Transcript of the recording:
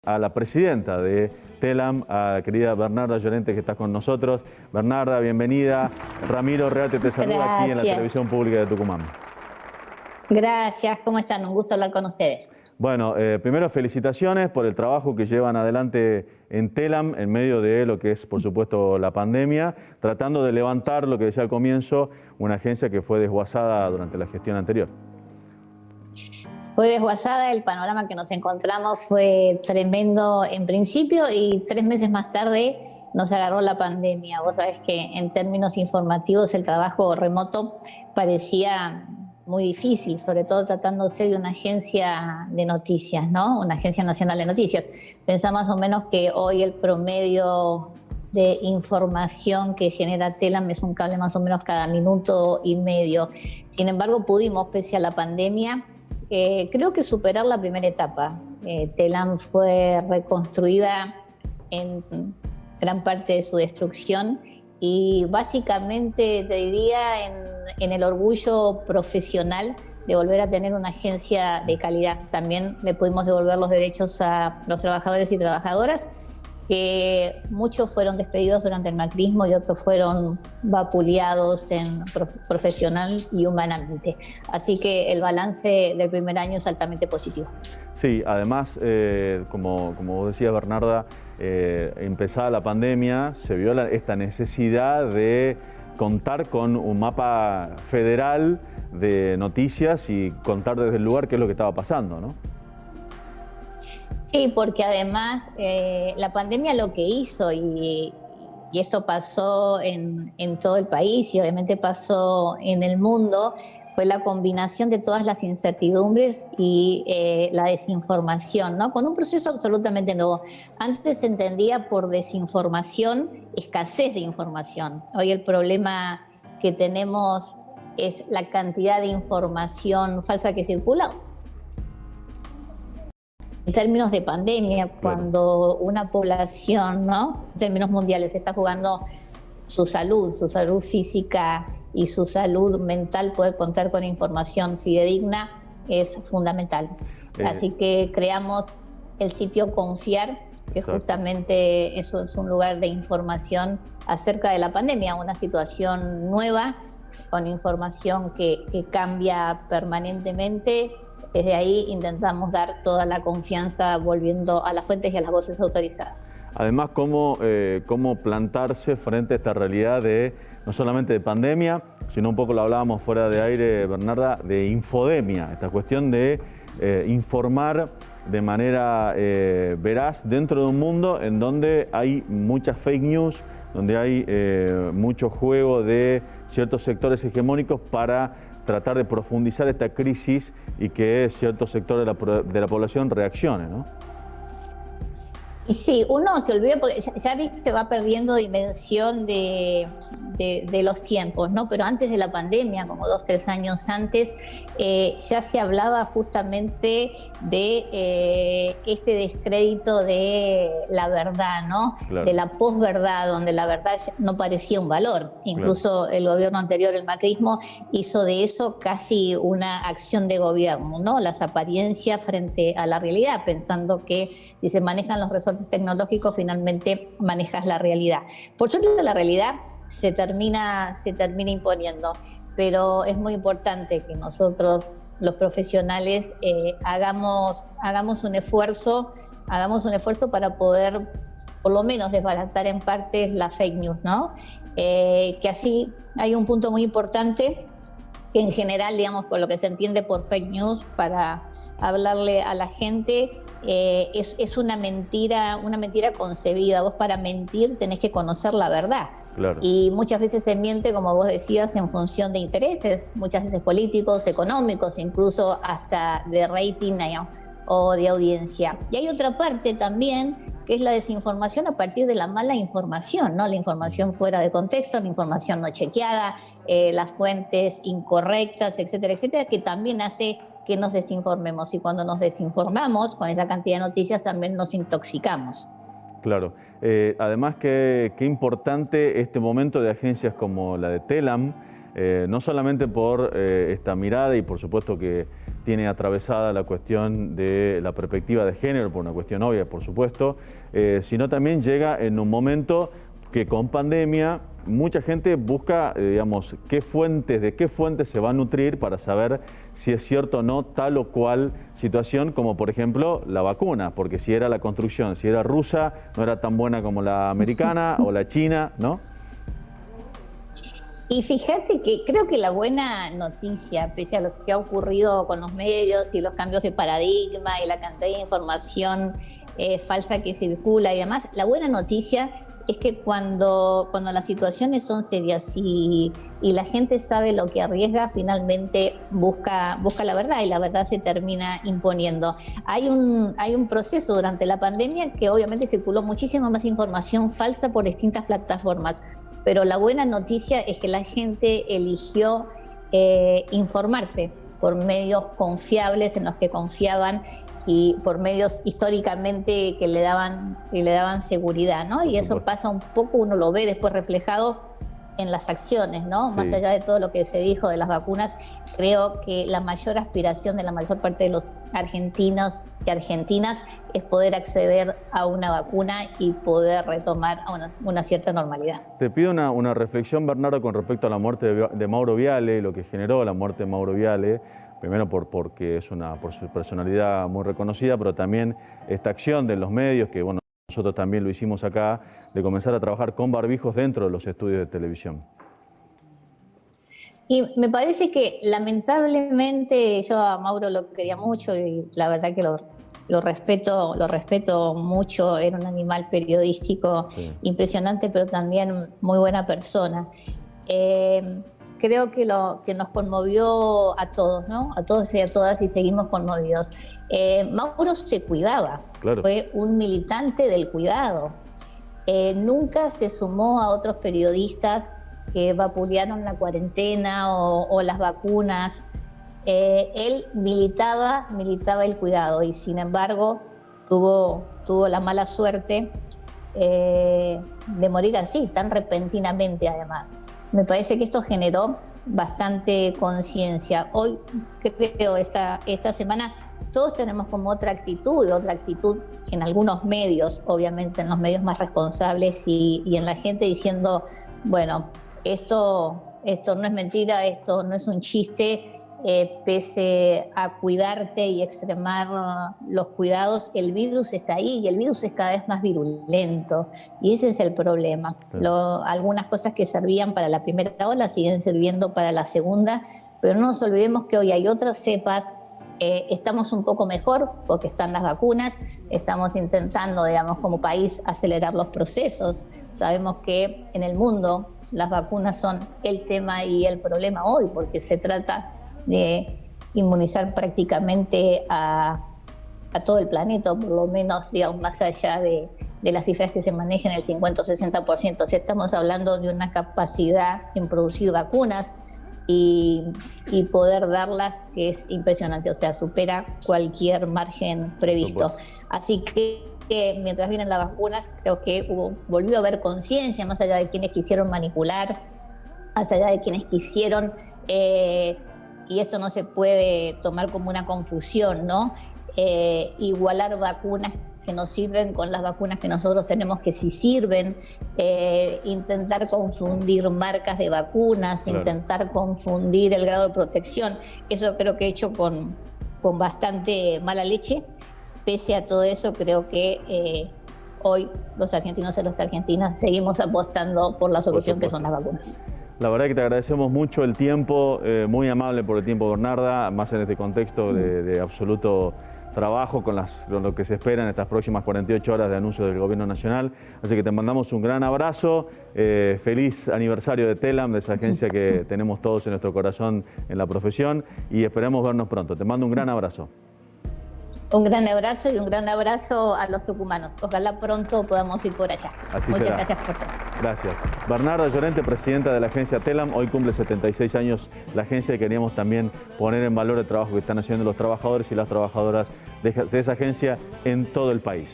A la presidenta de TELAM, a la querida Bernarda Llorente, que está con nosotros. Bernarda, bienvenida. Ramiro Reate te saluda aquí en la televisión pública de Tucumán. Gracias, ¿cómo están? Un gusto hablar con ustedes. Bueno, primero felicitaciones por el trabajo que llevan adelante en TELAM en medio de lo que es, por supuesto, la pandemia, tratando de levantar lo que decía al comienzo, una agencia que fue desguazada durante la gestión anterior. Fue desguazada, el panorama que nos encontramos fue tremendo en principio y 3 meses más tarde nos agarró la pandemia. Vos sabés que en términos informativos el trabajo remoto parecía muy difícil, sobre todo tratándose de una agencia de noticias, ¿no? Una agencia nacional de noticias. Pensá más o menos que hoy el promedio de información que genera TELAM es un cable más o menos cada minuto y medio. Sin embargo, pudimos, pese a la pandemia, creo que superar la primera etapa. TELAM fue reconstruida en gran parte de su destrucción y básicamente te diría en el orgullo profesional de volver a tener una agencia de calidad. También le pudimos devolver los derechos a los trabajadores y trabajadoras, que muchos fueron despedidos durante el macrismo y otros fueron vapuleados profesional y humanamente. Así que el balance del primer año es altamente positivo. Sí, además, como vos decías, Bernarda, empezada la pandemia, se vio esta necesidad de contar con un mapa federal de noticias y contar desde el lugar qué es lo que estaba pasando, ¿no? Sí, porque además la pandemia lo que hizo, y esto pasó en todo el país y obviamente pasó en el mundo, fue la combinación de todas las incertidumbres y la desinformación, ¿no? Con un proceso absolutamente nuevo. Antes se entendía por desinformación escasez de información. Hoy el problema que tenemos es la cantidad de información falsa que circula. En términos de pandemia, cuando una población, ¿no?, en términos mundiales, está jugando su salud física y su salud mental, poder contar con información fidedigna es fundamental. Así que creamos el sitio Confiar, que justamente eso es un lugar de información acerca de la pandemia, una situación nueva, con información que cambia permanentemente. Desde ahí intentamos dar toda la confianza volviendo a las fuentes y a las voces autorizadas. Además, cómo plantarse frente a esta realidad de no solamente de pandemia, sino un poco lo hablábamos fuera de aire, Bernarda, de infodemia, esta cuestión de informar de manera veraz dentro de un mundo en donde hay muchas fake news, donde hay mucho juego de ciertos sectores hegemónicos para tratar de profundizar esta crisis y que ciertos sectores de la población reaccione, ¿no? Y sí, uno se olvida porque ya viste, va perdiendo dimensión de los tiempos, ¿no? Pero antes de la pandemia, como 2 o 3 años antes, ya se hablaba justamente de este descrédito de la verdad, ¿no? Claro. De la posverdad, donde la verdad no parecía un valor. Incluso el gobierno anterior, el macrismo, hizo de eso casi una acción de gobierno, ¿no? Las apariencias frente a la realidad, pensando que si se manejan los resortes tecnológicos, finalmente manejas la realidad. Por suerte la realidad se termina imponiendo, pero es muy importante que nosotros, los profesionales, hagamos un esfuerzo para poder, por lo menos, desbaratar en parte la fake news, ¿no? Que así hay un punto muy importante que en general, digamos, con lo que se entiende por fake news, para hablarle a la gente, es una mentira concebida. Vos, para mentir, tenés que conocer la verdad. Claro. Y muchas veces se miente, como vos decías, en función de intereses, muchas veces políticos, económicos, incluso hasta de rating o de audiencia. Y hay otra parte también, que es la desinformación a partir de la mala información, ¿no? La información fuera de contexto, la información no chequeada, las fuentes incorrectas, etcétera, etcétera, que también hace que nos desinformemos. Y cuando nos desinformamos con esa cantidad de noticias, también nos intoxicamos. Claro. Además, qué importante este momento de agencias como la de TELAM, no solamente por esta mirada y por supuesto que tiene atravesada la cuestión de la perspectiva de género, por una cuestión obvia, por supuesto, sino también llega en un momento que con pandemia mucha gente busca, digamos, de qué fuentes se va a nutrir para saber si es cierto o no tal o cual situación, como por ejemplo la vacuna, porque si era la construcción, si era rusa, no era tan buena como la americana o la china, ¿no? Y fíjate que creo que la buena noticia, pese a lo que ha ocurrido con los medios y los cambios de paradigma y la cantidad de información falsa que circula y demás, la buena noticia es que cuando las situaciones son serias y la gente sabe lo que arriesga, finalmente busca la verdad y la verdad se termina imponiendo. Hay un proceso durante la pandemia que obviamente circuló muchísima más información falsa por distintas plataformas, pero la buena noticia es que la gente eligió informarse por medios confiables en los que confiaban y por medios históricamente que le daban seguridad, ¿no? Y eso pasa un poco, uno lo ve después reflejado en las acciones, ¿no? Sí. Más allá de todo lo que se dijo de las vacunas, creo que la mayor aspiración de la mayor parte de los argentinos y argentinas es poder acceder a una vacuna y poder retomar una cierta normalidad. Te pido una reflexión, Bernardo, con respecto a la muerte de Mauro Viale, lo que generó la muerte de Mauro Viale. Primero porque por su personalidad muy reconocida, pero también esta acción de los medios, que bueno, nosotros también lo hicimos acá, de comenzar a trabajar con barbijos dentro de los estudios de televisión. Y me parece que lamentablemente yo a Mauro lo quería mucho y la verdad que lo respeto mucho, era un animal periodístico impresionante, pero también muy buena persona. Creo que nos conmovió a todos, ¿no? A todos y a todas, y seguimos conmovidos. Mauro se cuidaba, claro. Fue un militante del cuidado. Nunca se sumó a otros periodistas que vapulearon la cuarentena o las vacunas. Él militaba el cuidado y sin embargo tuvo la mala suerte de morir así, tan repentinamente además. Me parece que esto generó bastante conciencia. Hoy creo, esta semana, todos tenemos como otra actitud en algunos medios, obviamente en los medios más responsables y en la gente diciendo, bueno, esto no es mentira, esto no es un chiste, pese a cuidarte y extremar los cuidados, el virus está ahí y el virus es cada vez más virulento y ese es el problema. Sí. Algunas cosas que servían para la primera ola siguen sirviendo para la segunda, pero no nos olvidemos que hoy hay otras cepas. Estamos un poco mejor porque están las vacunas, estamos intentando, digamos, como país acelerar los procesos. Sabemos que en el mundo las vacunas son el tema y el problema hoy porque se trata de inmunizar prácticamente a todo el planeta, por lo menos, digamos, más allá de las cifras que se manejan, el 50 o 60%. O sea, estamos hablando de una capacidad en producir vacunas y poder darlas que es impresionante, o sea, supera cualquier margen previsto. Así que mientras vienen las vacunas, creo que volvió a haber conciencia, más allá de quienes quisieron manipular, más allá de quienes quisieron... y esto no se puede tomar como una confusión, ¿no? Igualar vacunas que nos sirven con las vacunas que nosotros tenemos que sí sirven, intentar confundir marcas de vacunas, claro. Intentar confundir el grado de protección, eso creo que he hecho con bastante mala leche. Pese a todo eso, creo que hoy los argentinos y las argentinas seguimos apostando por la solución que son las vacunas. La verdad que te agradecemos mucho el tiempo, muy amable por el tiempo, Bernarda, más en este contexto de absoluto trabajo con lo que se espera en estas próximas 48 horas de anuncio del Gobierno Nacional. Así que te mandamos un gran abrazo, feliz aniversario de TELAM, de esa agencia que tenemos todos en nuestro corazón en la profesión, y esperamos vernos pronto. Te mando un gran abrazo. Un gran abrazo y un gran abrazo a los tucumanos. Ojalá pronto podamos ir por allá. Así Muchas será. Gracias por todo. Gracias. Bernarda Llorente, presidenta de la agencia TELAM. Hoy cumple 76 años la agencia y queríamos también poner en valor el trabajo que están haciendo los trabajadores y las trabajadoras de esa agencia en todo el país.